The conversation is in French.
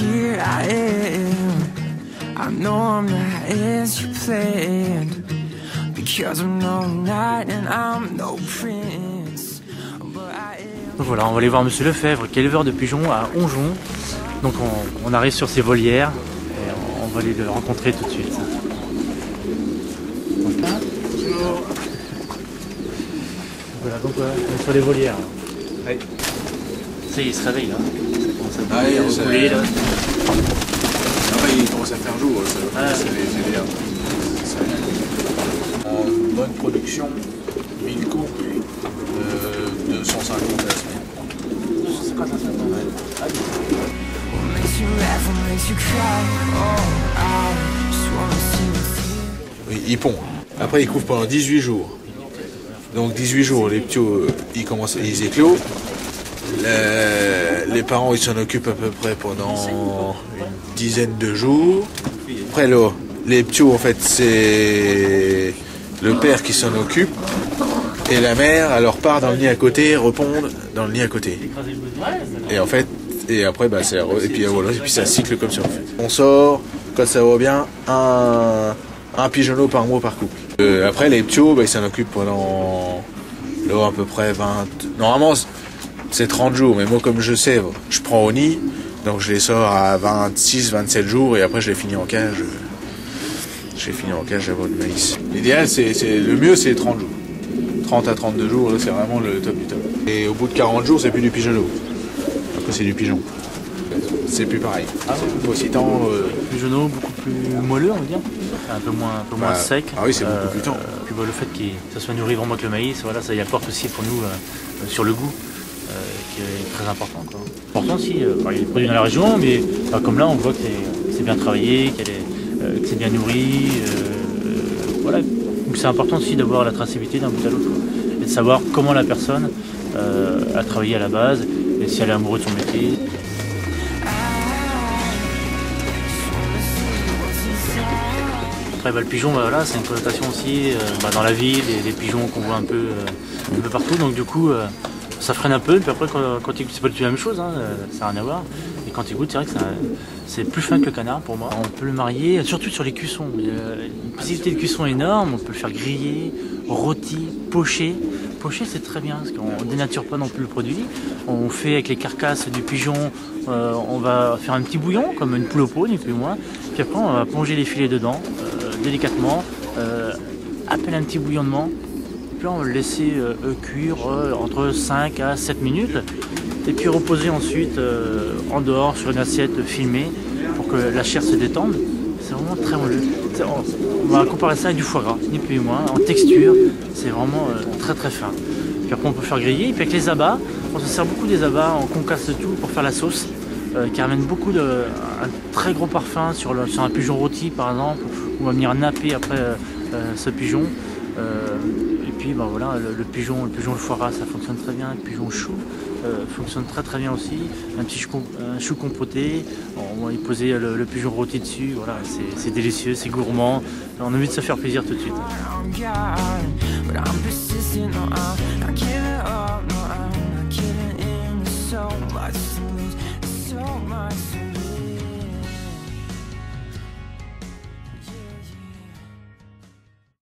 here I am. I know I'm not as you planned, because I'm no knight and I'm no prince, but I am. Donc voilà, on va aller voir Monsieur Lefebvre, qui est éleveur de pigeons à Onjon. Donc on arrive sur ses volières et on va aller le rencontrer tout de suite. Voilà, donc on est sur les volières. Oui. Ça y est, il se réveille là. Ça commence à Ah, rouler là. Après, il commence à faire jour, c'est les en bonne production, 1000 couples, 250 à la semaine. 250 à la semaine, ouais. What makes you laugh, what makes you cry? Oh, I just wanna see what's here. Oui, il pond. Après, il couvre pendant 18 jours. Donc 18 jours, les petits, ils éclosent. Les parents, ils s'en occupent à peu près pendant une dizaine de jours. Après, là, les petits, en fait, c'est le père qui s'en occupe. Et la mère, alors part dans le nid à côté, repondre dans le nid à côté. Et en fait, et après, bah, et puis voilà, et puis ça cycle comme ça, en fait. On sort, quand ça va bien, un pigeonneau par mois par couple. Après, les petits, bah, ils s'en occupent pendant là, à peu près 20... Normalement, c'est 30 jours, mais moi, comme je sais, je prends au nid, donc je les sors à 26, 27 jours, et après, je les finis en cage. J'ai fini en cage à votre maïs. L'idéal, le mieux, c'est 30 jours. 30 à 32 jours, là, c'est vraiment le top du top. Et au bout de 40 jours, c'est plus du pigeonneau. Après, c'est du pigeon. C'est plus pareil. Ah c'est aussi temps. Pigeonneau beaucoup plus moelleux, on va dire. Un peu moins sec. Ah oui, c'est beaucoup plus tendre. Puis bah, le fait que ça soit nourri vraiment avec le maïs, voilà, ça y apporte aussi pour nous sur le goût, qui est très important. Quoi. Important aussi, il y a des produits dans la région, mais comme là, on voit que c'est bien travaillé, que c'est bien nourri. Voilà. Donc c'est important aussi d'avoir la traçabilité d'un bout à l'autre. Et de savoir comment la personne a travaillé à la base, et si elle est amoureuse de son métier. Après, le pigeon, voilà, c'est une connotation aussi dans la ville, des pigeons qu'on voit un peu partout, donc du coup ça freine un peu, puis après quand il goûte, c'est pas du tout la même chose, hein, ça n'a rien à voir, et quand il goûte, c'est vrai que c'est plus fin que le canard pour moi. On peut le marier, surtout sur les cuissons, il y a une possibilité de cuisson énorme, on peut le faire griller, rôti, pocher. Pocher, c'est très bien, parce qu'on ne dénature pas non plus le produit, on fait avec les carcasses du pigeon, on va faire un petit bouillon, comme une poule au pot, ni plus ni moins, puis après on va plonger les filets dedans, délicatement, à peine un petit bouillonnement, puis on va le laisser cuire entre 5 à 7 minutes, et puis reposer ensuite en dehors sur une assiette filmée pour que la chair se détende. C'est vraiment très moelleux. On va comparer ça avec du foie gras, ni plus ni moins, en texture, c'est vraiment très très fin. Puis après on peut faire griller, et puis avec les abats, on se sert beaucoup des abats, on concasse tout pour faire la sauce, qui amène beaucoup un très gros parfum sur un pigeon rôti par exemple, où on va venir napper après ce pigeon. Et puis ben voilà, le pigeon, le foie gras, ça fonctionne très bien. Le pigeon chou fonctionne très très bien aussi. Un petit chou compoté, on va y poser le pigeon rôti dessus. Voilà, c'est délicieux, c'est gourmand. On a envie de se faire plaisir tout de suite.